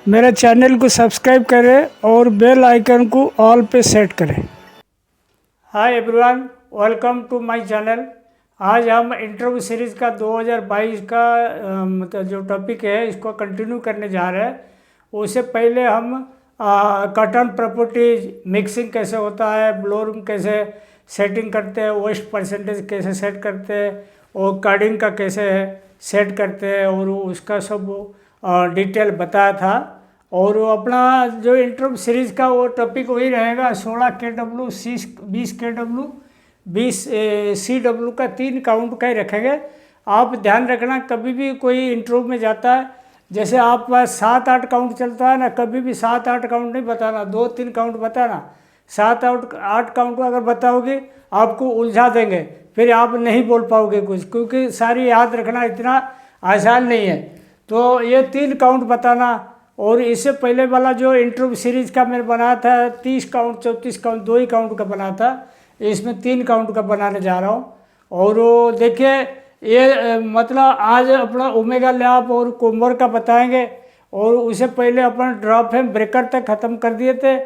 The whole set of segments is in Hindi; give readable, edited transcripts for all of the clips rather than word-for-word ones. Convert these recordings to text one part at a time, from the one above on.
मेरे चैनल को सब्सक्राइब करें और बेल आइकन को ऑल पे सेट करें। Hi everyone, welcome to my channel. आज हम इंटरव्यू सीरीज़ का 2022 का मतलब जो टॉपिक है इसको कंटिन्यू करने जा रहे हैं। उससे पहले हम कॉटन प्रॉपर्टीज मिक्सिंग कैसे होता है, ब्लोरूम कैसे सेटिंग करते हैं, वेस्ट परसेंटेज कैसे सेट करते हैं और कार्डिंग का कैसे सेट करते हैं और उसका सब डिटेल बताया था। और अपना जो इंटरव्यू सीरीज़ का वो टॉपिक वही रहेगा, 16 KW 20 KW 20 CW का 3 काउंट का ही रखेंगे। आप ध्यान रखना, कभी भी कोई इंटरव्यू में जाता है, जैसे आप पास 7-8 काउंट चलता है ना, कभी भी 7-8 काउंट नहीं बताना, 2-3 काउंट बताना। 7-8 काउंट अगर बताओगे आपको उलझा देंगे, फिर आप नहीं बोल पाओगे कुछ, क्योंकि सारी याद रखना इतना आसान नहीं है। तो ये 3 काउंट बताना। और इससे पहले वाला जो इंटरव्यू सीरीज़ का मैंने बनाया था 30 काउंट 34 काउंट 2 ही काउंट का बना था, इसमें 3 काउंट का बनाने जा रहा हूँ। और देखिए ये मतलब आज अपना ओमेगा लैब और कोम्बर का बताएंगे, और उससे पहले अपन ड्रॉप एंड ब्रेकर तक ख़त्म कर दिए थे,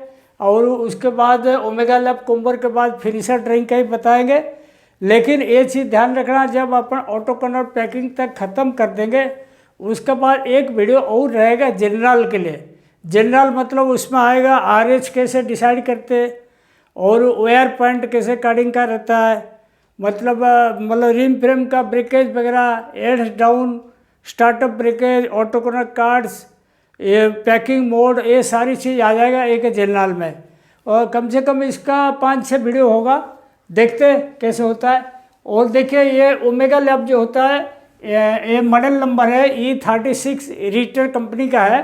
और उसके बाद ओमेगा लैब कोम्बर के बाद फिनिशर ड्राइंग का ही बताएंगे। लेकिन ये चीज़ ध्यान रखना, जब अपन ऑटो कलर पैकिंग तक ख़त्म कर देंगे उसके बाद एक वीडियो और रहेगा जनरल के लिए। जनरल मतलब उसमें आएगा RH कैसे डिसाइड करते और वेयर पॉइंट कैसे कार्डिंग का रहता है, मतलब रिम फ्रेम का ब्रेकेज वगैरह, ads down, startup breakage, auto corner cards, ये पैकिंग मोड, ये सारी चीज़ आ जाएगा एक जनरल में। और कम से कम इसका 5-6 वीडियो होगा, देखते कैसे होता है। और देखिए ये ओमेगा लैब जो होता है ये मॉडल नंबर है E36 रीटर कंपनी का है,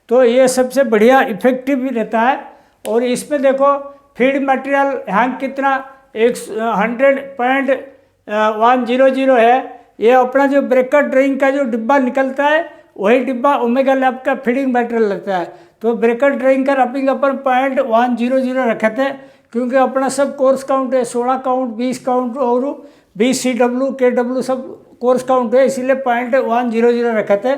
तो ये सबसे बढ़िया इफेक्टिव भी रहता है। और इसमें देखो फीड मटेरियल हैंग कितना 100.100 है। ये अपना जो ब्रेकर ड्राइंग का जो डिब्बा निकलता है वही डिब्बा ओमेगा लैब का फीडिंग मटेरियल लगता है। तो ब्रेकर ड्राइंग का रपिंग अपन 0.100 रखे थे, क्योंकि अपना सब कोर्स काउंट है, 16 काउंट 20 काउंट और 20 CW KW सब कोर्स काउंट है, इसीलिए 0.100 रखे थे।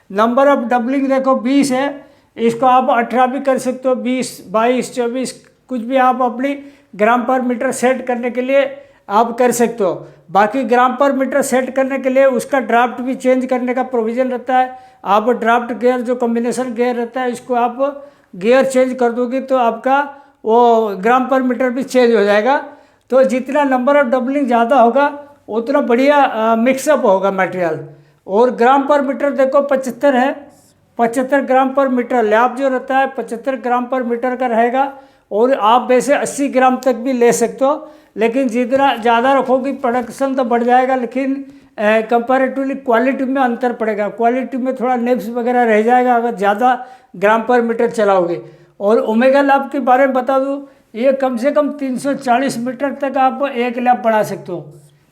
नंबर ऑफ डबलिंग देखो 20 है, इसको आप 18 भी कर सकते हो, 20 22 24 कुछ भी आप अपनी ग्राम पर मीटर सेट करने के लिए आप कर सकते हो। बाकी ग्राम पर मीटर सेट करने के लिए उसका ड्राफ्ट भी चेंज करने का प्रोविज़न रहता है। आप ड्राफ्ट गियर जो कॉम्बिनेशन गियर रहता है इसको आप गियर चेंज कर दोगे तो आपका वो ग्राम पर मीटर भी चेंज हो जाएगा। तो जितना नंबर ऑफ डबलिंग ज़्यादा होगा उतना बढ़िया मिक्सअप होगा मटेरियल। और ग्राम पर मीटर देखो 75 है, 75 ग्राम पर मीटर लैब जो रहता है 75 ग्राम पर मीटर का रहेगा। और आप वैसे 80 ग्राम तक भी ले सकते हो, लेकिन जितना ज़्यादा रखोगे प्रोडक्शन तो बढ़ जाएगा, लेकिन कंपैरेटिवली क्वालिटी में अंतर पड़ेगा, क्वालिटी में थोड़ा नेप्स वगैरह रह जाएगा अगर ज़्यादा ग्राम पर मीटर चलाओगे। और ओमेगा लैब के बारे में बता दूँ, ये कम से कम 340 मीटर तक आप एक लैब बढ़ा सकते हो,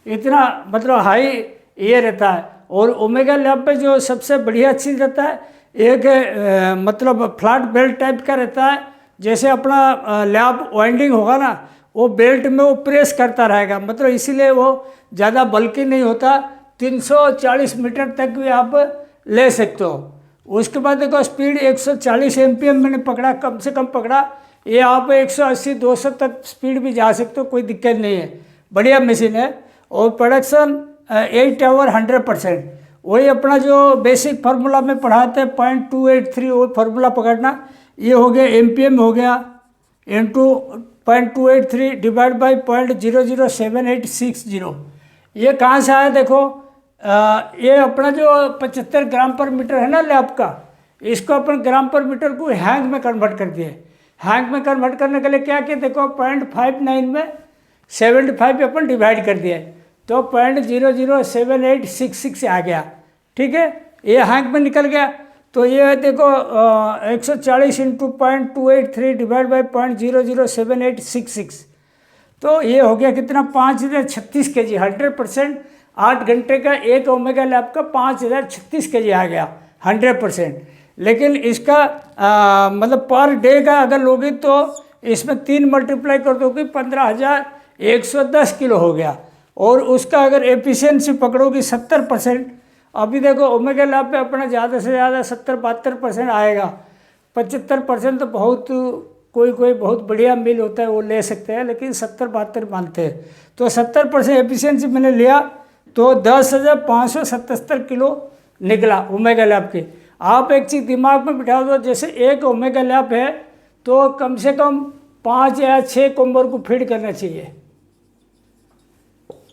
इतना मतलब हाई ये रहता है। और ओमेगा लैब पे जो सबसे बढ़िया चीज़ रहता है एक मतलब फ्लैट बेल्ट टाइप का रहता है, जैसे अपना लैब वाइंडिंग होगा ना वो बेल्ट में वो प्रेस करता रहेगा, मतलब इसीलिए वो ज़्यादा बल्कि नहीं होता। 340 मीटर तक भी आप ले सकते हो। उसके बाद देखो स्पीड 140 MPM मैंने पकड़ा, कम से कम पकड़ा, ये आप 180-200 तक स्पीड भी जा सकते हो, कोई दिक्कत नहीं है, बढ़िया मशीन है। और प्रोडक्शन 8 आवर 100%, वही अपना जो बेसिक फार्मूला में पढ़ाते हैं 0.283 वो फार्मूला पकड़ना। ये हो गया MPM हो गया इंटू 0.283 डिवाइड बाई 0.007860। ये कहाँ से आया देखो, ये अपना जो 75 ग्राम पर मीटर है ना लैब का, इसको अपन ग्राम पर मीटर को हैंग में कन्वर्ट कर दिए। हैंग में कन्वर्ट करने के लिए क्या किया देखो 0.59 में 75 अपन डिवाइड कर दिए तो 0.007866 आ गया, ठीक है, ये हैंग में निकल गया। तो ये देखो 140 इंटू 0.283 डिवाइड बाई 0.007866, तो ये हो गया कितना 5036 kg 100%। 8 घंटे का एक ओमेगा लैब का 5036 kg आ गया 100%। लेकिन इसका मतलब पर डे का अगर लोगे तो इसमें 3 मल्टीप्लाई कर दोगे 15,110 किलो हो गया। और उसका अगर एफिशिएंसी पकड़ोगी 70%, अभी देखो ओमेगा लैब पे अपना ज़्यादा से ज़्यादा 70-72% आएगा। 75% तो बहुत, कोई कोई बहुत बढ़िया मिल होता है वो ले सकते हैं, लेकिन 70-72 मानते हैं। तो 70% एफिशिएंसी मैंने लिया तो 10,577 किलो निकला ओमेगा लैब के। आप एक चीज़ दिमाग में बिठा दो, जैसे एक ओमेगा लैब है तो कम से कम 5 या 6 कुंबर को फीड करना चाहिए।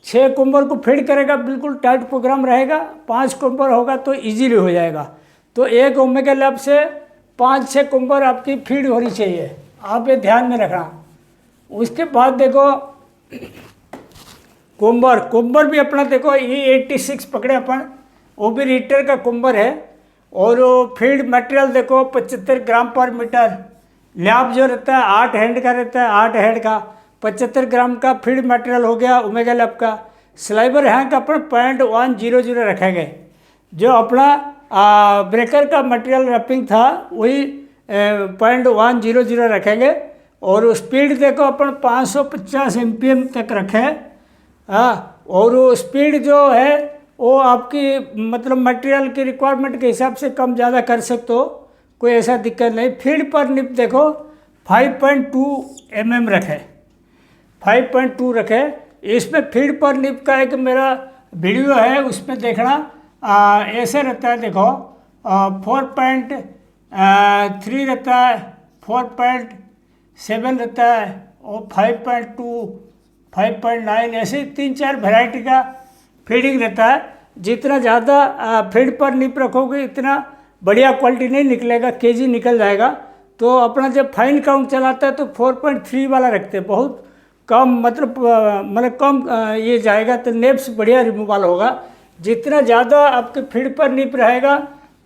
6 कुंबर को फीड करेगा, बिल्कुल टाइट प्रोग्राम रहेगा। 5 कुंबर होगा तो इजीली हो जाएगा। तो एक ओमेगा लैब से 5-6 कुंबर आपकी फीड होनी चाहिए, आप ये ध्यान में रखना। उसके बाद देखो कुंबर भी अपना देखो E86 पकड़े अपन, वो भी लीटर का कुंबर है। और फीड मटेरियल देखो 75 ग्राम पर मीटर। लैब जो रहता है 8 हैंड का रहता है, 8 हैंड का 75 ग्राम का फीड मटेरियल हो गया ओमेगा लैब का। स्लाइबर हैंक अपन 0.100 रखेंगे। जो अपना ब्रेकर का मटेरियल रैपिंग था वही 0.100 रखेंगे। और स्पीड देखो अपन 550 MPM तक रखें। हाँ, और वो स्पीड जो है वो आपकी मतलब मटेरियल की रिक्वायरमेंट के हिसाब से कम ज़्यादा कर सकते हो, कोई ऐसा दिक्कत नहीं। फीड पर निप देखो 5.2 mm रखे, 5.2 रखे। इसमें फीड पर निप का एक मेरा वीडियो है, उसमें देखना। ऐसे रहता है देखो 4.3 रहता है, 4.7 रहता है और 5.2, 5.9 ऐसे 3-4 वैरायटी का फीडिंग रहता है। जितना ज़्यादा फीड पर निप रखोगे इतना बढ़िया क्वालिटी नहीं निकलेगा, केजी निकल जाएगा। तो अपना जब फाइन काउंट चलाता है तो 4.3 वाला रखते हैं, बहुत कम मतलब कम ये जाएगा तो नेप्स बढ़िया रिमूवल होगा। जितना ज़्यादा आपके फीड पर निप रहेगा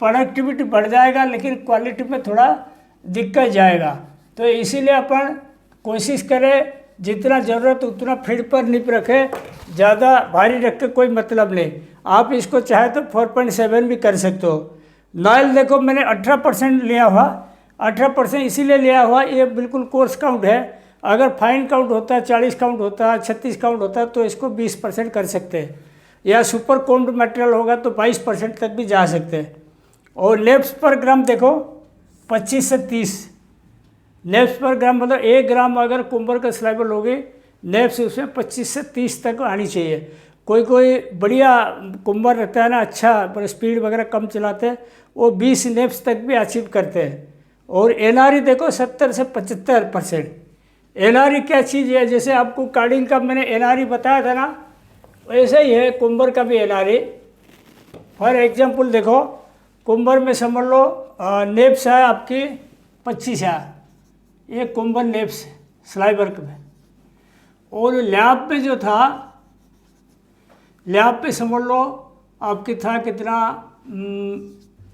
प्रोडक्टिविटी बढ़ जाएगा, लेकिन क्वालिटी में थोड़ा दिक्कत जाएगा। तो इसीलिए अपन कोशिश करें जितना ज़रूरत उतना फीड पर निप रखें, ज़्यादा भारी रख के कोई मतलब नहीं। आप इसको चाहे तो 4.7 भी कर सकते हो। नॉइल देखो मैंने 18% लिया हुआ, 18% इसीलिए लिया हुआ, ये बिल्कुल कोर्स काउंट है। अगर फाइन काउंट होता है 40 काउंट होता है, 36 काउंट होता है तो इसको 20% कर सकते हैं, या सुपर कोम्ड मटेरियल होगा तो 22% तक भी जा सकते हैं। और नेप्स पर ग्राम देखो 25 से 30 नेप्स पर ग्राम, मतलब 1 ग्राम अगर कुंबर का स्लाइबर लोगे नेप्स उसमें 25 से 30 तक आनी चाहिए। कोई कोई बढ़िया कुंबर रहता है ना, अच्छा पर स्पीड वगैरह कम चलाते हैं, वो 20 नेप्स तक भी अचीव करते हैं। और एनआरई देखो 70 से 75%। एनआरई क्या चीज़ है, जैसे आपको कार्डिंग का मैंने एनआरई बताया था ना, वैसे ही है कुंबर का भी एनआरई। फॉर एग्जाम्पल देखो कुंबर में समझ लो नेप्स है आपकी 25 है, ये कुंबर नेप्स स्लाइबर में। और लैब पे जो था, लैब पे समझ लो आपकी था कितना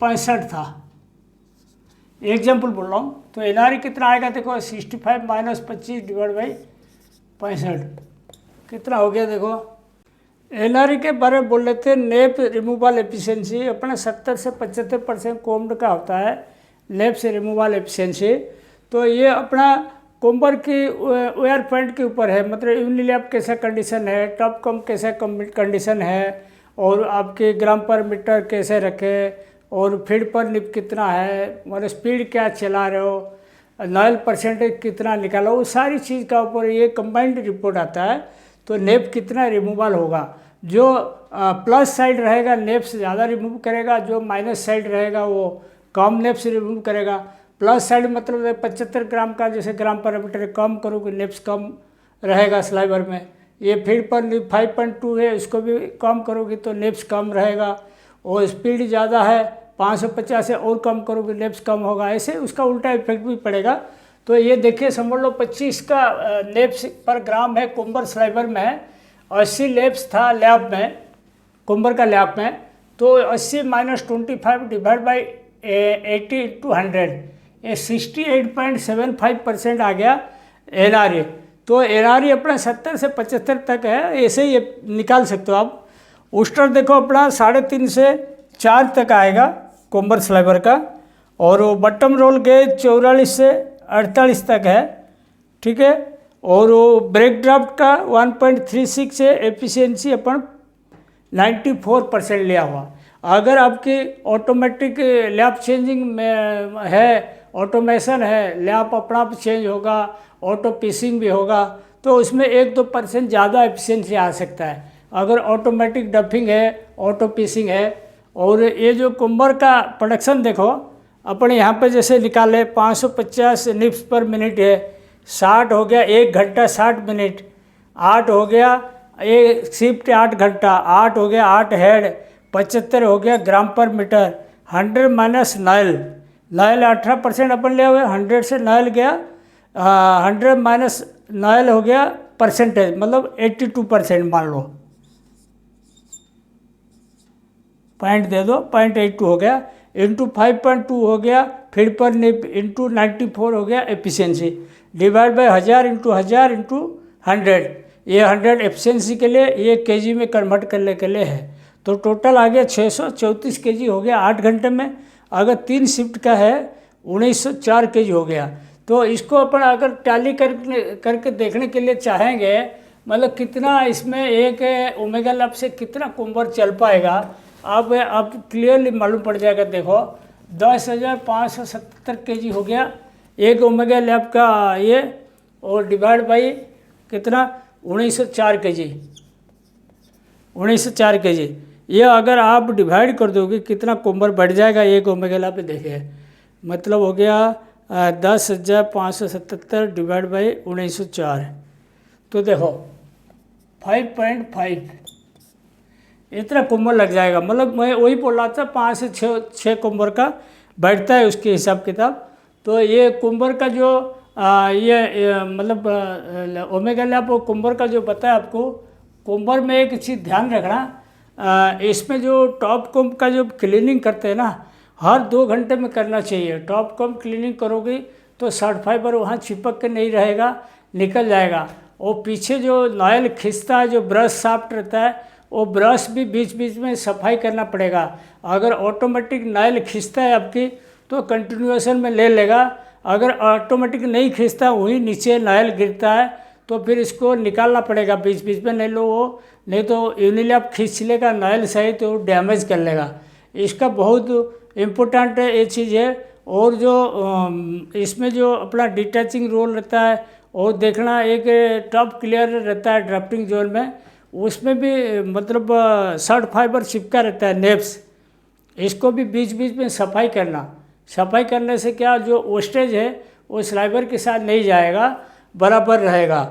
65 था, एग्जाम्पल बोल रहा हूँ। तो एनआरई कितना आएगा देखो 65 - 25 डिवाइड बाई 65 कितना हो गया देखो। एनआरई के बारे में बोल रहे थे, नेप रिमूवल एफिशिएंसी अपना 70 से 75% कोम्ड का होता है नेप से रिमूवल एफिशिएंसी। तो ये अपना कुंबर की वेयर पॉइंट के ऊपर है, मतलब यूनिलैब कैसा कंडीशन है, टॉप कम कैसा कंडीशन है, और आपके ग्राम पर मीटर कैसे रखे, और फीड पर निप कितना है, मतलब स्पीड क्या चला रहे हो, नॉइल परसेंटेज कितना निकाला, वो सारी चीज़ का ऊपर ये कंबाइंड रिपोर्ट आता है। तो नेप कितना रिमूवल होगा, जो प्लस साइड रहेगा नेप से ज़्यादा रिमूव करेगा, जो माइनस साइड रहेगा वो कम नेप से रिमूव करेगा। प्लस साइड मतलब 75 ग्राम का जैसे ग्राम पर मीटर कम करोगे नेप्स कम रहेगा स्लाइबर में। ये फीड पर निप 5.2 है, इसको भी कम करोगे तो नेप्स कम रहेगा। और स्पीड ज़्यादा है 550 से और कम करोगे नेप्स कम होगा, ऐसे उसका उल्टा इफेक्ट भी पड़ेगा। तो ये देखिए समझ लो 25 का नेप्स पर ग्राम है कुंबर स्लाइबर में है, 80 नेप्स था लैब में कुंबर का लैब में। तो 80 - 25 डिवाइड बाई 80 × 100 ये 68.75% आ गया एनआरई। तो एनआरई अपना 70 से 75 तक है, ऐसे ही ये निकाल सकते हो आप। उस्टर देखो अपना 3.5 से 4 तक आएगा कुंबर स्लाइबर का, और वो बटम रोल गेज 44 से 48 तक है, ठीक है। और वो ब्रेक ड्राफ्ट का 1.36 है, एफिशिएंसी अपन 94% लिया हुआ। अगर आपकी ऑटोमेटिक लैब चेंजिंग में है ऑटोमेशन है, लैप अपना आप चेंज होगा, ऑटो पीसिंग भी होगा, तो उसमें 1-2% ज़्यादा एफिशिएंसी आ सकता है। अगर ऑटोमेटिक डफिंग है, ऑटो पीसिंग है। और ये जो कुम्बर का प्रोडक्शन देखो, अपने यहाँ पे जैसे निकाले 550 निप्स पर मिनट है, 60 हो गया 1 घंटा 60 मिनट, 8 हो गया एक शिफ्ट 8 घंटा, 8 हो गया 8 हेड, 75 हो गया ग्राम पर मीटर। 100 माइनस नाइल, नाइल 18% अपन ले हुए, 100 से नाइल गया, 100 माइनस नाइल हो गया परसेंटेज, मतलब 82% मान लो, पॉइंट दे दो, 0.82 हो गया, इंटू 5.2 हो गया फीड पर निप, इंटू 94 हो गया efficiency, divide by 1000 into 1000 into 100। ये 100 एफिशिएंसी के लिए, ये केजी में कन्वर्ट करने के लिए है। तो टोटल आ गया 634 केजी हो गया 8 घंटे में। अगर 3 शिफ्ट का है 1904 केजी हो गया। तो इसको अपन अगर टैली करके देखने के लिए चाहेंगे, मतलब कितना इसमें एक ओमेगा लैब से कितना कुम्बर चल पाएगा, अब क्लियरली मालूम पड़ जाएगा। देखो 10,577 केजी हो गया एक ओमेगा लैब का ये, और डिवाइड बाई कितना 1904 केजी, 1904 केजी। ये अगर आप डिवाइड कर दोगे कितना कुम्बर बढ़ जाएगा एक ओमेगा लैब पे, देखिए मतलब हो गया 10,577 डिवाइड बाई 1904, तो देखो 5.5 इतना कुम्बर लग जाएगा। मतलब मैं वही बोल रहा था 5 से 6 कुम्बर का बैठता है उसके हिसाब किताब। तो ये कुम्बर का जो मतलब ओमेगा लैब और कुम्बर का जो बताया आपको, कुम्बर में एक चीज़ ध्यान रखना, इसमें जो टॉप कोम का जो क्लीनिंग करते हैं ना, हर 2 घंटे में करना चाहिए। टॉप कोम क्लीनिंग करोगे तो शॉर्ट फाइबर वहाँ चिपक के नहीं रहेगा, निकल जाएगा। और पीछे जो नॉयल खींचता है, जो ब्रश साफ्ट रहता है, वो ब्रश भी बीच बीच में सफाई करना पड़ेगा। अगर ऑटोमेटिक नाइल खींचता है आपकी तो कंटिन्यूएशन में ले लेगा, अगर ऑटोमेटिक नहीं खींचता वही नीचे नाइल गिरता है तो फिर इसको निकालना पड़ेगा बीच बीच में, नहीं तो यूनिलैब खींच लेगा नाइल सही तो डैमेज कर लेगा। इसका बहुत इम्पोर्टेंट ये चीज़ है। और जो इसमें जो अपना डिटैचिंग रोल रहता है और देखना, एक टॉप क्लियर रहता है ड्राफ्टिंग जोन में, उसमें भी मतलब शॉर्ट फाइबर चिपका रहता है नेप्स, इसको भी बीच बीच में सफाई करना। सफाई करने से क्या जो वेस्टेज है वो स्लाइबर के साथ नहीं जाएगा, बराबर रहेगा।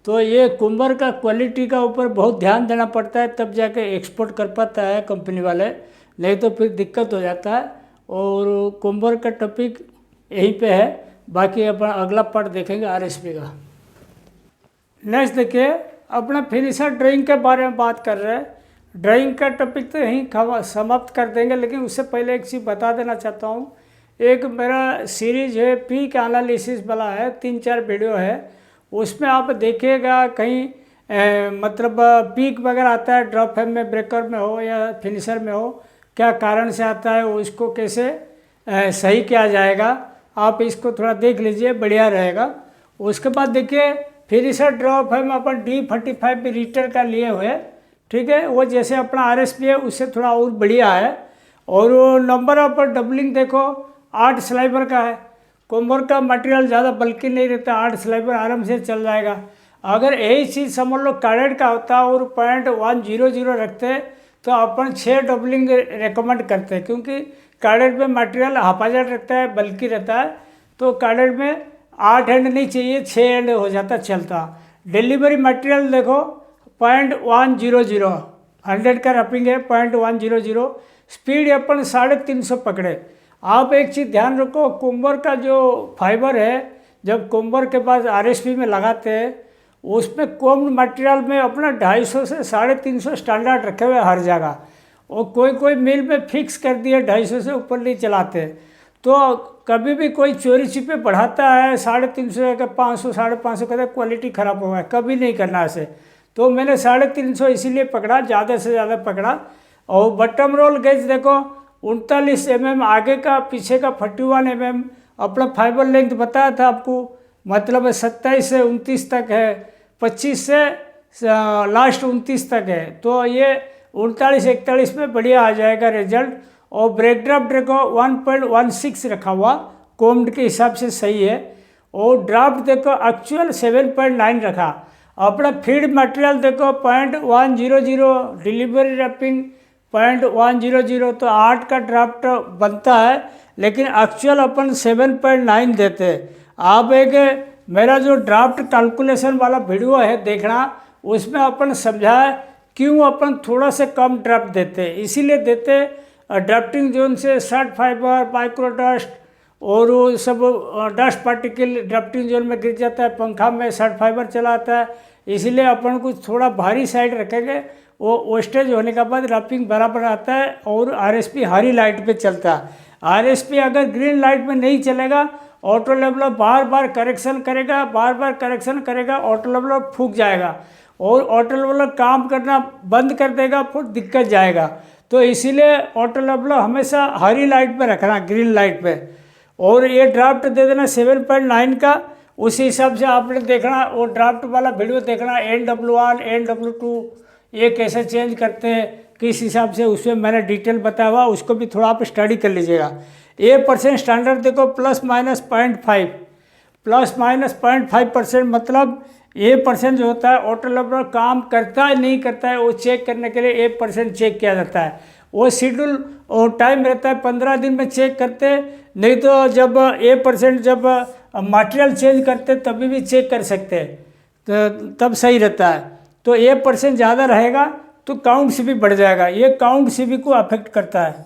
तो ये कुम्बर का क्वालिटी का ऊपर बहुत ध्यान देना पड़ता है, तब जाके एक्सपोर्ट कर पाता है कंपनी वाले, नहीं तो फिर दिक्कत हो जाता है। और कुम्बर का टॉपिक यहीं पे है, बाकी अपन अगला पार्ट देखेंगे आरएसपी का। नेक्स्ट देखिए, अपना फिनिशर ड्राइंग के बारे में बात कर रहे हैं। ड्राइंग का टॉपिक तो यहीं समाप्त कर देंगे, लेकिन उससे पहले एक चीज़ बता देना चाहता हूँ। एक मेरा सीरीज है पीक एनालिसिस वाला है, 3-4 वीडियो है, उसमें आप देखिएगा कहीं मतलब पीक वगैरह आता है ड्रॉप हेम में, ब्रेकर में हो या फिनिशर में हो, क्या कारण से आता है, उसको कैसे सही किया जाएगा, आप इसको थोड़ा देख लीजिए, बढ़िया रहेगा। उसके बाद देखिए फिनिशर ड्रॉप हेम अपन D45 रीटर का लिए हुए, ठीक है, वो जैसे अपना RSP है उससे थोड़ा और बढ़िया है। और वो नंबर ऑफ डबलिंग देखो 8 स्लाइबर का है। कुम्बर का मटेरियल ज़्यादा बल्कि नहीं रहता, 8 स्लाइबर आराम से चल जाएगा। अगर यही चीज़ समझ लो कैडेट का होता और 0.100 रखते तो अपन 6 डबलिंग रेकमेंड करते हैं, क्योंकि कैडेट में मटेरियल हाफाजाट रहता है, बल्कि रहता है। तो कैडेट में 8 एंड नहीं चाहिए, 6 एंड हो जाता चलता। डिलीवरी मटेरियल देखो 0.100, 100 का रपिंग है 0.100, स्पीड अपन 350 पकड़े। आप एक चीज़ ध्यान रखो, कुम्बर का जो फाइबर है, जब कुम्बर के पास RSP में लगाते हैं उसमें कोम्ड मटेरियल में अपना 250 से 350 स्टैंडर्ड रखे हुए हर जगह, और कोई मिल में फिक्स कर दिए 250 से ऊपर नहीं चलाते। तो कभी भी कोई चोरी छिपे बढ़ाता है 350 का 500 550 कहते क्वालिटी ख़राब होगा, कभी नहीं करना ऐसे। तो मैंने 350 इसीलिए पकड़ा, ज़्यादा से ज़्यादा पकड़ा। और बटम रोल गेज देखो 39 mm आगे का, पीछे का 41 mm। अपना फाइबर लेंथ बताया था आपको, मतलब 27 से 29 तक है, 25 से लास्ट 29 तक है। तो ये 39-41 में बढ़िया आ जाएगा रिजल्ट। और ब्रेक ड्राफ्ट देखो 1.16 रखा हुआ, कोम्ड के हिसाब से सही है। और ड्राफ्ट देखो एक्चुअल 7.9 रखा। अपना फीड मटेरियल देखो 0.100, डिलीवरी रैपिंग 0.100, तो 8 का ड्राफ्ट बनता है, लेकिन एक्चुअल अपन 7.9 देते हैं। आप एक मेरा जो ड्राफ्ट कैलकुलेशन वाला वीडियो है देखना, उसमें अपन समझाया क्यों अपन थोड़ा से कम ड्राफ्ट देते हैं। इसीलिए देते ड्राफ्टिंग जोन से शॉर्ट फाइबर, माइक्रो डस्ट और वो सब डस्ट पार्टिकल ड्राफ्टिंग जोन में गिर जाता है, पंखा में शॉर्ट फाइबर चलाता है, इसीलिए अपन को थोड़ा भारी साइड रखेंगे। वो वेस्टेज होने के बाद रैपिंग बराबर आता है और आरएसपी हरी लाइट पे चलता है। आरएसपी अगर ग्रीन लाइट में नहीं चलेगा, ऑटो लेवलर बार बार करेक्शन करेगा, ऑटो लेवलर फूक जाएगा और ऑटो लेवलर काम करना बंद कर देगा, फिर दिक्कत जाएगा। तो इसीलिए ऑटो लेवलर हमेशा हरी लाइट पे रखना, ग्रीन लाइट पे। और ये ड्राफ्ट दे देना 7.9 का, उसी हिसाब से आपने देखना, वो ड्राफ्ट वाला वीडियो देखना, NW1 NW2 ये कैसे चेंज करते हैं, किस हिसाब से, उसमें मैंने डिटेल बताया हुआ, उसको भी थोड़ा आप स्टडी कर लीजिएगा। A% स्टैंडर्ड देखो ±0.5, ±0.5% मतलब A% जो होता है ऑटो लेवलर काम करता है नहीं करता है, वो चेक करने के लिए A% चेक किया जाता है। वो शेड्यूल और टाइम रहता है, 15 दिन में चेक करते हैं, नहीं तो जब A% जब मटेरियल चेंज करते तभी भी चेक कर सकते हैं, तो तब सही रहता है। तो A% ज़्यादा रहेगा तो काउंट सी भी बढ़ जाएगा, ये काउंट सी भी को अफेक्ट करता है,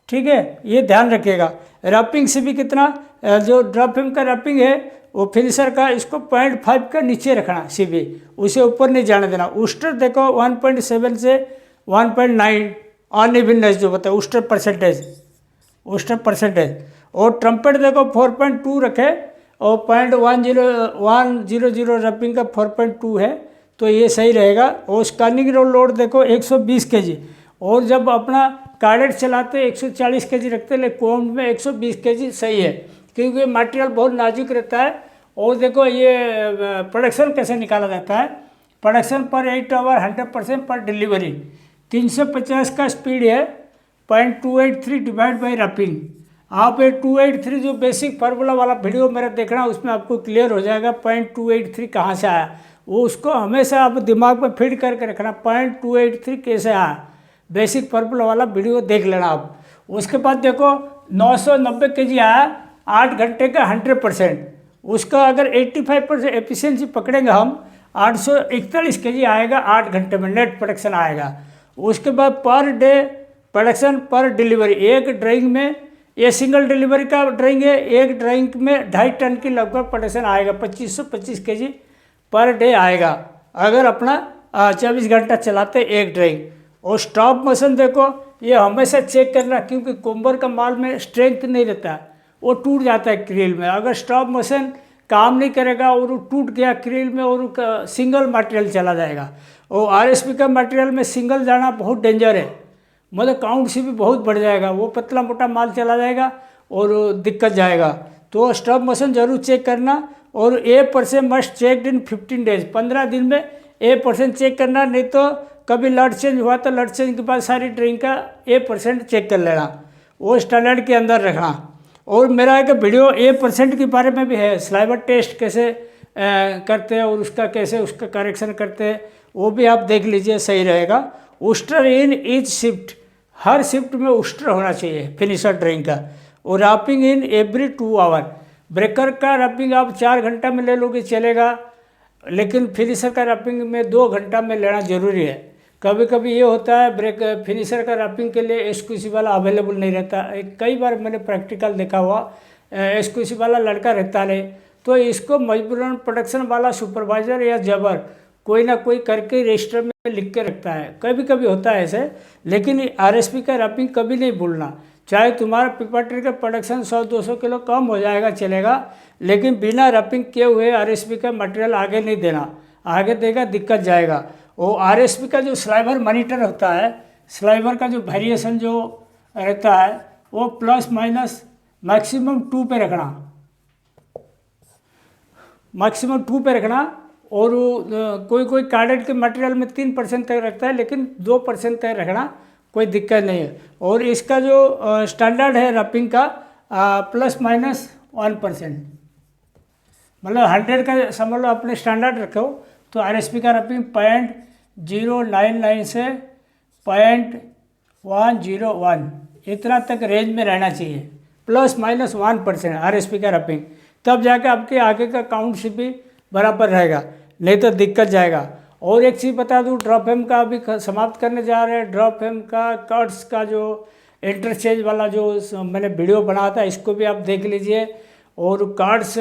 ठीक है, ये ध्यान रखिएगा। रैपिंग सी भी कितना, जो ड्राफ्टिंग का रैपिंग है वो फिनिशर का, इसको 0.5 का नीचे रखना, सी भी उसे ऊपर नहीं जाने देना। उस्टर देखो 1.7 से 1.9 अनइवननेस जो बताए उस्टर परसेंटेज। और ट्रम्पेट देखो 4.2 रखे और 0.100 रैपिंग का 4.2 है, तो ये सही रहेगा। और स्कैनिंग लोड देखो 120 kg, और जब अपना कार्डेट चलाते 140 kg रखते, लेकिन कोम्ड में 120 kg सही है, क्योंकि मटेरियल बहुत नाजुक रहता है। और देखो ये प्रोडक्शन कैसे निकाला जाता है, प्रोडक्शन पर 8 आवर 100% पर डिलीवरी, 350 का स्पीड है, 0.283 डिवाइड बाई रैपिंग। आप ये 283 जो बेसिक फार्मूला वाला वीडियो मेरा देखना, उसमें आपको क्लियर हो जाएगा 0.283 कहाँ से आया, वो उसको हमेशा आप दिमाग में फिट करके रखना, 0.283 कैसे आया, बेसिक फार्मूला वाला वीडियो देख लेना आप। उसके बाद देखो 990 kg आया 8 घंटे का 100%, उसका अगर 85% एफिशिएंसी पकड़ेंगे हम, 841 kg आएगा 8 घंटे में नेट प्रोडक्शन आएगा। उसके बाद पर डे प्रोडक्शन पर डिलीवरी, एक ड्राइंग में, ये सिंगल डिलीवरी का ड्राइंग है, एक ड्राइंग में 2.5 टन की लगभग प्रोडक्शन आएगा, 2525 kg पर डे आएगा अगर अपना 24 घंटा चलाते एक ड्राइंग। और स्टॉप मोशन देखो, ये हमेशा चेक करना, क्योंकि कोम्बर का माल में स्ट्रेंथ नहीं रहता, वो टूट जाता है क्रील में। अगर स्टॉप मोशन काम नहीं करेगा और वो टूट गया क्रील में, और सिंगल मटेरियल चला जाएगा। और आरएसपी का मटेरियल में सिंगल जाना बहुत डेंजर है, मतलब काउंट से भी बहुत बढ़ जाएगा, वो पतला मोटा माल चला जाएगा और दिक्कत जाएगा। तो स्टॉप मोशन जरूर चेक करना। और A% must check in 15 days, 15 दिन में A% चेक करना, नहीं तो कभी लट चेंज हुआ तो लट चेंज के बाद सारी ड्रिंक का A% चेक कर लेना, वो स्टैंडर्ड के अंदर रखना। और मेरा एक वीडियो A% के बारे में भी है, स्लाइवर टेस्ट कैसे करते हैं और उसका कैसे उसका करेक्शन करते हैं, वो भी आप देख लीजिए, सही रहेगा। उस्टर इन ईच शिफ्ट, हर शिफ्ट में उस्टर होना चाहिए फिनिशर ड्रिंक का। और wrapping in every 2 hour, breaker का रैपिंग आप 4 घंटा में ले लोगे चलेगा, लेकिन फिनिशर का रैपिंग में 2 घंटा में लेना जरूरी है। कभी कभी ये होता है ब्रेक फिनिशर का रैपिंग के लिए एक्सक्लूसिव वाला अवेलेबल नहीं रहता, कई बार मैंने प्रैक्टिकल देखा हुआ, एक्सक्लूसिव वाला लड़का रहता नहीं, तो इसको मजबूरन प्रोडक्शन वाला सुपरवाइजर या जबर कोई ना कोई करके रजिस्टर में लिख के रखता है, कभी कभी होता है ऐसे। लेकिन आरएसपी का रैपिंग कभी नहीं भूलना, चाहे तुम्हारा पिपा ट्री का प्रोडक्शन 100-200 किलो कम हो जाएगा चलेगा, लेकिन बिना रैपिंग किए हुए आरएसपी का मटेरियल आगे नहीं देना, आगे देगा दिक्कत जाएगा। वो आरएसपी का जो स्लाइवर मॉनिटर होता है, स्लाइवर का जो वेरिएशन जो रहता है वो प्लस माइनस मैक्सिमम 2 पे रखना, मैक्सिमम 2 पे रखना। और कोई कोई कार्डेड के मटेरियल में 3% तक रखता है, लेकिन 2% तक रखना, कोई दिक्कत नहीं है। और इसका जो स्टैंडर्ड है रैपिंग का प्लस माइनस 1%, मतलब 100 का समझ लो अपने स्टैंडर्ड रखो तो RSP का रपिंग 0.099 से 0.101 इतना तक रेंज में रहना चाहिए, ±1% RSP का रपिंग, तब जाके आपके आगे का काउंटशिप भी बराबर रहेगा, नहीं तो दिक्कत जाएगा। और एक चीज़ बता दूँ, ड्रॉप एम का अभी समाप्त करने जा रहे हैं। ड्रॉप एम का कट्स का जो इंटरचेंज वाला जो मैंने वीडियो बनाया था, इसको भी आप देख लीजिए। और कार्ड्स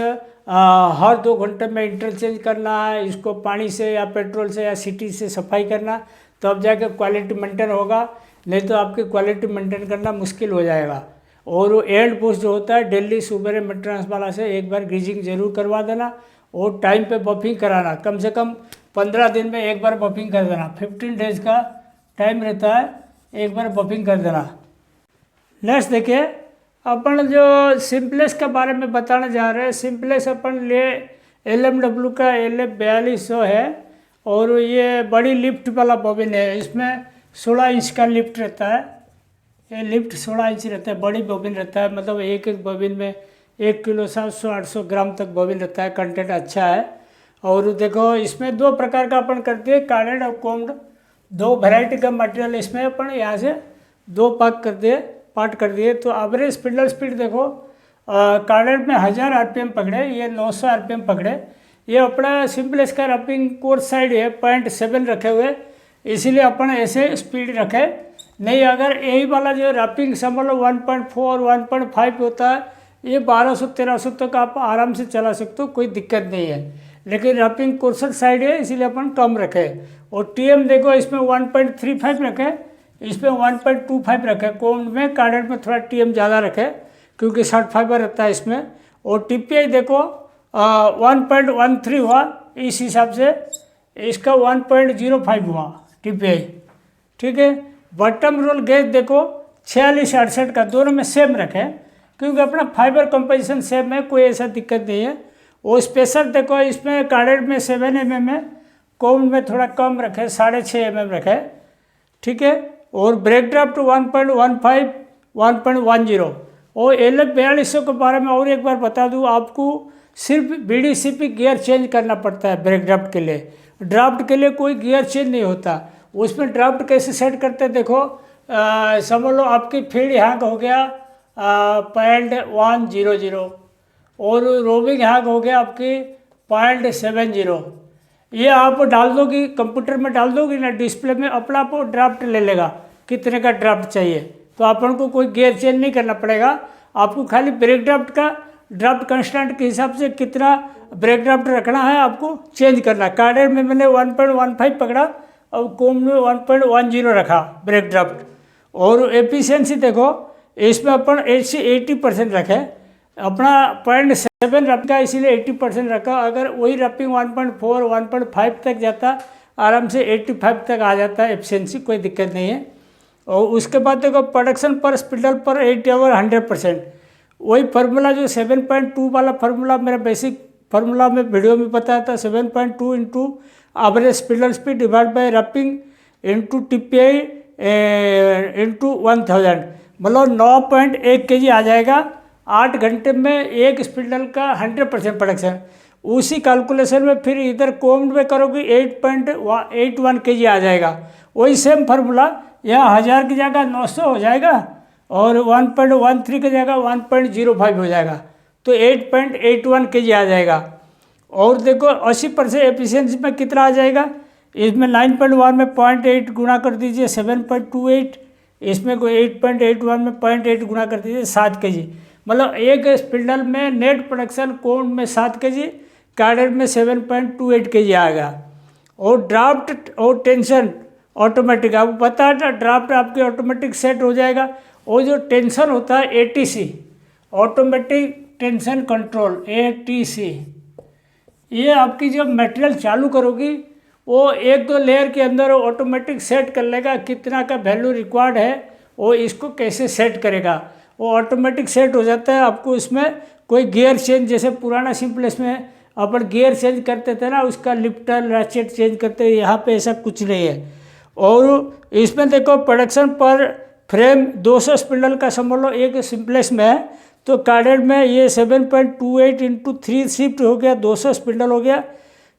हर 2 घंटे में इंटरचेंज करना है, इसको पानी से या पेट्रोल से या सिटी से सफाई करना, तब जाके क्वालिटी मेंटेन होगा, नहीं तो आपकी क्वालिटी मेंटेन करना मुश्किल हो जाएगा। और एंड पुश जो होता है, डेली सुबह मेंटेनेंस वाला से एक बार ग्रीजिंग जरूर करवा देना और टाइम पे बफिंग कराना, कम से कम 15 दिन में एक बार बफिंग कर देना। 15 डेज का टाइम रहता है, एक बार बफिंग कर देना। नेक्स्ट देखिए, अपन जो सिंपलेक्स के बारे में बताने जा रहे हैं। सिंपलेक्स अपन ले LMW का LF4200 है और ये बड़ी लिफ्ट वाला बॉबिन है। इसमें 16 इंच का लिफ्ट रहता है, ये लिफ्ट 16 इंच रहता है, बड़ी बॉबिन रहता है, मतलब एक एक बॉबिन में 1 किलो 700-800 ग्राम तक बॉबिन रहता है। कंटेंट अच्छा है। और देखो इसमें 2 प्रकार का अपन करते हैं, कार्डेड और कोम्ड, 2 वैरायटी का मटेरियल इसमें अपन यहाँ से 2 पार्ट कर दिए। तो एवरेज स्पिंडल स्पीड देखो, कार्डेड में 1000 RPM पकड़े, ये 900 RPM पकड़े। ये अपना सिंपलेक्स का रपिंग कोर्स साइड है 0.7 रखे हुए, इसीलिए अपन ऐसे स्पीड रखे। नहीं अगर यही वाला जो रपिंग समझ लो 1.4 1.5 होता है, ये 1200-1300 तक आप आराम से चला सकते हो, कोई दिक्कत नहीं है। लेकिन रपिंग कोर्सर साइड है, इसीलिए अपन कम रखे। और TM देखो इसमें 1.35 रखे, इसमें 1.25 रखे। कोम्ड में कार्डेड में थोड़ा TM ज़्यादा रखे क्योंकि शॉर्ट फाइबर रहता है इसमें। और TPI देखो 1.13 हुआ, इस हिसाब से इसका 1.05 हुआ TPI, ठीक है। बॉटम रोल गेज देखो 46-68 का, दोनों में सेम रखे क्योंकि अपना फाइबर कंपोजिशन सेम है, कोई ऐसा दिक्कत नहीं है। वो स्पेशल देखो इसमें कार्डेड में 7 mm है, कोम्ड में थोड़ा कम रखे 6.5 mm रखे, ठीक है। और ब्रेक ड्राफ्ट 1.15 1.10। और LF4200 के बारे में और एक बार बता दूं आपको, सिर्फ BDCP गियर चेंज करना पड़ता है ब्रेक ड्राफ्ट के लिए, ड्राफ्ट के लिए कोई गियर चेंज नहीं होता। उसमें ड्राफ्ट कैसे सेट करते हैं देखो, समझ लो आपकी फील्ड यहाँ का हो गया 0.100 और रोविंग यहाँ का हो गया आपकी 0.70। ये आप डाल दोगी कंप्यूटर में, डाल दोगी ना डिस्प्ले में, अपना आप ड्राफ्ट ले लेगा कितने का ड्राफ्ट चाहिए। तो अपन को कोई गियर चेंज नहीं करना पड़ेगा, आपको खाली ब्रेक ड्राफ्ट का ड्राफ्ट कंस्टेंट के हिसाब से कितना ब्रेक ड्राफ्ट रखना है आपको चेंज करना। कार्डेड में मैंने 1.15 पकड़ा और कोम में 1.10 रखा ब्रेक ड्राफ्ट। और एफिशिएंसी देखो इसमें अपन 80% रखे, अपना 0.7 रखा इसीलिए 80% रखा। अगर वही रपिंग 1.4 1.5 तक जाता आराम से 85 तक आ जाता है एफिशिएंसी, कोई दिक्कत नहीं है। और उसके बाद देखो प्रोडक्शन पर स्पिंडल पर 8 आवर 100%, वही फार्मूला जो 7.2 वाला फार्मूला मेरा बेसिक फार्मूला में वीडियो में बताया था, 7.2 into average spindle speed divide by wrapping into TPI into 1000, मतलब 9.1 kg आ जाएगा। 8 घंटे में एक स्पिंडल का 100% प्रोडक्शन। उसी कैलकुलेशन में फिर इधर कोम्ड में करोगे 8.81 kg आ जाएगा। वही सेम फार्मूला यहाँ 1000 की जगह 900 हो जाएगा और 1.13 की जगह 1.05 हो जाएगा, तो 8.81 kg आ जाएगा। और देखो 80% एफिशिएंसी में कितना आ जाएगा, इसमें 9.1 में 0.8 गुना कर दीजिए 7.28, इसमें कोई 8.81 में 0.8 गुना कर दीजिए 7 kg, मतलब एक स्पिंडल में नेट प्रोडक्शन कोम्ड में 7 kg, कार्डेड में 7.28 kg आएगा। और ड्राफ्ट और टेंशन ऑटोमेटिक, आपको पता है ना ड्राफ्ट आपके ऑटोमेटिक सेट हो जाएगा। और जो टेंशन होता है ATC, automatic tension control ATC, ये आपकी जब मटेरियल चालू करोगी वो 1-2 लेयर के अंदर ऑटोमेटिक सेट कर लेगा कितना का वैल्यू रिक्वायर्ड है, वो इसको कैसे सेट करेगा, वो ऑटोमेटिक सेट हो जाता है। आपको इसमें कोई गियर चेंज, जैसे पुराना सिंपलेक्स में अपन गियर चेंज करते थे ना, उसका लिफ्टर रैचेट चेंज करते हैं, यहाँ पे ऐसा कुछ नहीं है। और इसमें देखो प्रोडक्शन पर फ्रेम 200 स्पिंडल का समझ लो एक सिंपलेक्स में है, तो कार्डेड में ये 7.28 इंटू 3 शिफ्ट हो गया, 200 स्पिंडल हो गया,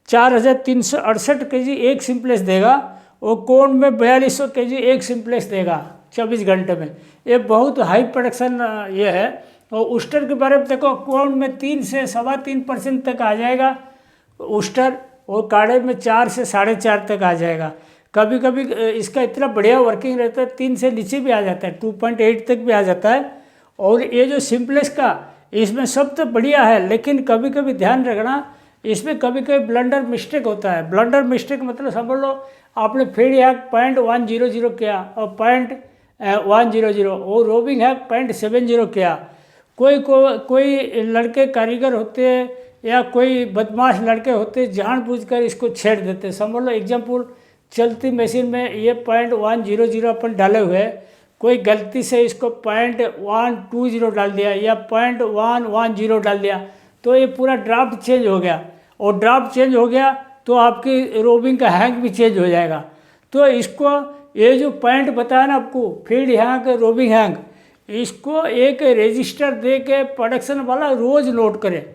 4368 kg एक सिंपलेक्स देगा। और कोण में 4200 kg एक सिंपलेक्स देगा 24 घंटे में। ये बहुत हाई प्रोडक्शन ये है। और उस्टर के बारे में देखो, कोण में 3 से 3.25% तक आ जाएगा उस्टर, और काढ़े में 4 से 4.5 तक आ जाएगा। कभी कभी इसका इतना बढ़िया वर्किंग रहता है 3 से नीचे भी आ जाता है, 2.8 तक भी आ जाता है। और ये जो सिंपलेक्स का इसमें सब तो बढ़िया है, लेकिन कभी कभी ध्यान रखना, इसमें कभी कभी ब्लंडर मिस्टेक होता है। ब्लंडर मिस्टेक मतलब समझ लो आपने फीड हैक 0.100 किया और 0.100 और रोबिंग हैक 0.70 किया। कोई लड़के कारीगर होते हैं या कोई बदमाश लड़के होते जानबूझकर इसको छेड़ देते। समझ लो एग्जाम्पल, चलती मशीन में ये 0.100 अपन डाले हुए हैं, कोई गलती से इसको 0.120 डाल दिया या 0.110 डाल दिया, तो ये पूरा ड्राफ्ट चेंज हो गया। और ड्राफ्ट चेंज हो गया तो आपकी रोबिंग का हैंग भी चेंज हो जाएगा। तो इसको ये जो पॉइंट बताया ना आपको, फीड हैंग, रोबिंग हैंग, इसको एक रजिस्टर दे के प्रोडक्शन वाला रोज़ नोट करे,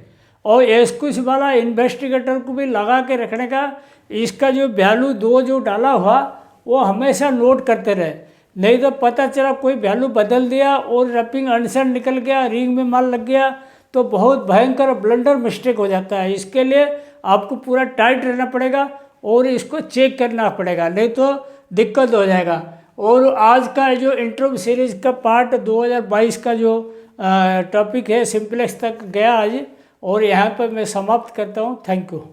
और एसक्यूस वाला इन्वेस्टिगेटर को भी लगा के रखने का। इसका जो वैल्यू जो डाला हुआ वो हमेशा नोट करते रहे, नहीं तो पता चला कोई वैल्यू बदल दिया और रैपिंग आंसर निकल गया, रिंग में माल लग गया, तो बहुत भयंकर ब्लंडर मिस्टेक हो जाता है। इसके लिए आपको पूरा टाइट रहना पड़ेगा और इसको चेक करना पड़ेगा, नहीं तो दिक्कत हो जाएगा। और आज का जो इंटरव्यू सीरीज का पार्ट 2022 का जो टॉपिक है सिंपलेक्स तक गया आज, और यहाँ पर मैं समाप्त करता हूँ। Thank you.